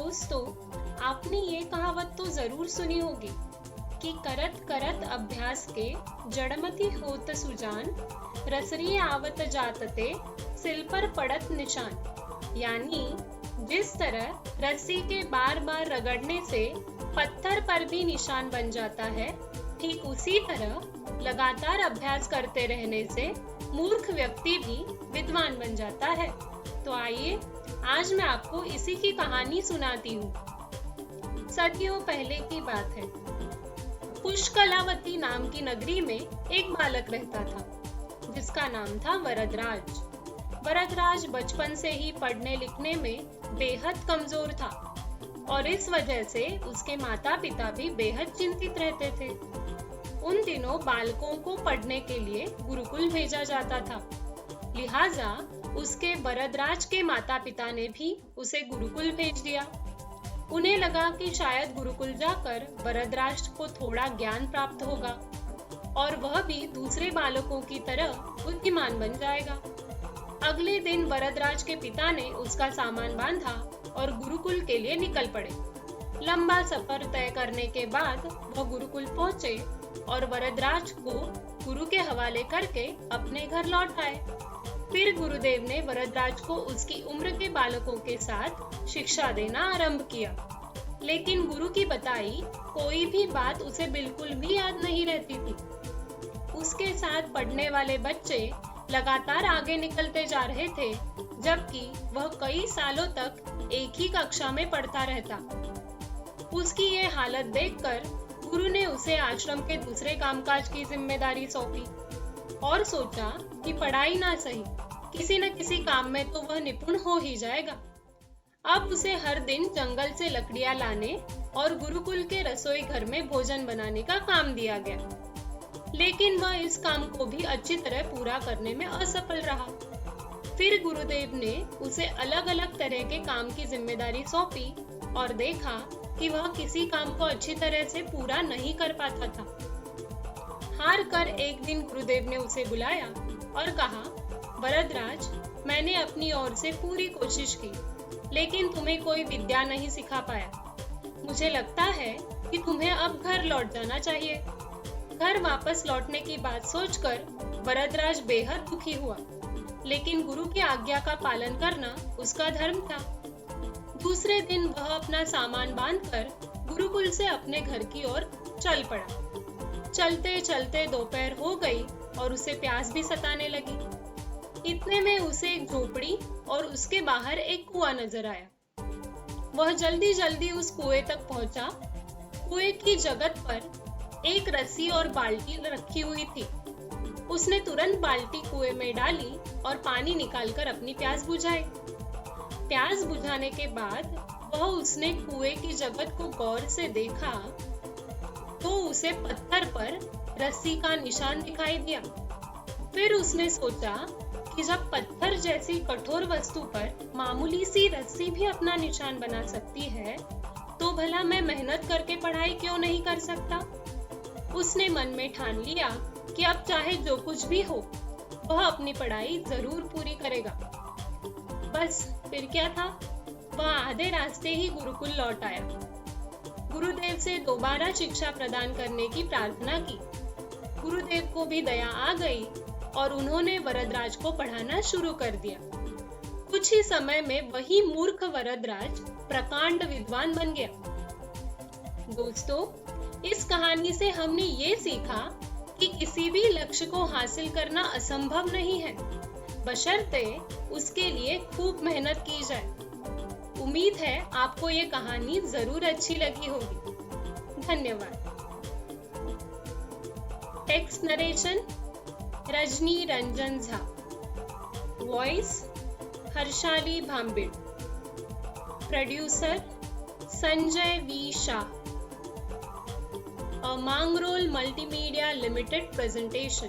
दोस्तों, आपने ये कहावत तो जरूर सुनी होगी कि करत करत अभ्यास के जड़मति होत सुजान, रसरी आवत जातते सिल पर पड़त निशान। यानी जिस तरह रस्सी के बार बार रगड़ने से पत्थर पर भी निशान बन जाता है, ठीक उसी तरह लगातार अभ्यास करते रहने से मूर्ख व्यक्ति भी विद्वान बन जाता है। तो आइए आज मैं आपको इसी की कहानी सुनाती हूँ। सदियों पहले की बात है। पुष्कलावती नाम की नगरी में एक बालक रहता था जिसका नाम था वरदराज। वरदराज बचपन से ही पढ़ने लिखने में बेहद कमजोर था और इस वजह से उसके माता पिता भी बेहद चिंतित रहते थे। उन दिनों बालकों को पढ़ने के लिए गुरुकुल भेजा जाता था, लिहाजा उसके वरदराज के माता पिता ने भी उसे गुरुकुल भेज दिया। उन्हें लगा कि शायद गुरुकुल जाकर वरदराज को थोड़ा ज्ञान प्राप्त होगा और वह भी दूसरे बालकों की तरह बुद्धिमान बन जाएगा। अगले दिन वरदराज के पिता ने उसका सामान बांधा और गुरुकुल के लिए निकल पड़े। लंबा सफर तय करने के बाद वह गुरुकुल पहुंचे और वरदराज को गुरु के हवाले करके अपने घर लौट आए। फिर गुरुदेव ने वरदराज को उसकी उम्र के बालकों के साथ शिक्षा देना आरंभ किया, लेकिन गुरु की बताई कोई भी बात उसे बिल्कुल भी याद नहीं रहती थी। उसके साथ पढ़ने वाले बच्चे लगातार आगे निकलते जा रहे थे, जबकि वह कई सालों तक एक ही कक्षा में पढ़ता रहता। उसकी ये हालत देखकर गुरु ने उसे आश्रम के दूसरे कामकाज की जिम्मेदारी सौंपी और सोचा कि पढ़ाई ना सही, किसी न किसी काम में तो वह निपुण हो ही जाएगा। अब उसे हर दिन जंगल से लकड़ियां लाने और गुरुकुल के रसोई घर में भोजन बनाने का काम दिया गया, लेकिन वह इस काम को भी अच्छी तरह पूरा करने में असफल रहा। फिर गुरुदेव ने उसे अलग अलग तरह के काम की जिम्मेदारी सौंपी और देखा कि वह किसी काम को अच्छी तरह से पूरा नहीं कर पाता था। हार कर एक दिन गुरुदेव ने उसे बुलाया और कहा, वरदराज, मैंने अपनी ओर से पूरी कोशिश की, लेकिन तुम्हें कोई विद्या नहीं सिखा पाया। मुझे लगता है कि तुम्हें अब घर लौट जाना चाहिए। घर वापस लौटने की बात सोचकर वरदराज बेहद दुखी हुआ, लेकिन गुरु की आज्ञा का पालन करना उसका धर्म था। दूसरे दिन वह अपना सामान बांधकर गुरुकुल से अपने घर की ओर चल पड़ा। चलते चलते दोपहर हो गई और उसे प्यास भी सताने लगी। इतने में उसे एक झोपड़ी और उसके बाहर एक कुआं नजर आया। वह जल्दी जल्दी उस कुएं तक पहुंचा। कुएं की जगत पर एक रस्सी और बाल्टी रखी हुई थी। उसने तुरंत बाल्टी कुएं में डाली और पानी निकालकर अपनी प्यास बुझाई। प्यास बुझाने के बाद उसने कुएं की जगत को गौर से देखा तो उसे पत्थर पर रस्सी का निशान दिखाई दिया। फिर उसने सोचा कि जब पत्थर जैसी कठोर वस्तु पर मामूली सी रस्सी भी अपना निशान बना सकती है, तो भला मैं मेहनत करके पढ़ाई क्यों नहीं कर सकता। उसने मन में ठान लिया कि अब चाहे जो कुछ भी हो, वह अपनी पढ़ाई जरूर पूरी करेगा। बस फिर क्या था, वह आधे रास्ते ही गुरुकुल लौट आया। गुरुदेव से दोबारा शिक्षा प्रदान करने की प्रार्थना की। गुरुदेव को भी दया आ गई और उन्होंने वरदराज को पढ़ाना शुरू कर दिया। कुछ ही समय में वही मूर्ख वरदराज प्रकांड विद्वान बन गया। दोस्तों, इस कहानी से हमने ये सीखा कि किसी भी लक्ष्य को हासिल करना असंभव नहीं है, बशर्ते उसके लिए खूब मेहनत की जाए। उम्मीद है आपको ये कहानी जरूर अच्छी लगी होगी। धन्यवाद। Text narration Rajni Ranjan Jha, voice Harshali Bhambid, producer Sanjay V Shah, uh Mangrol multimedia limited presentation.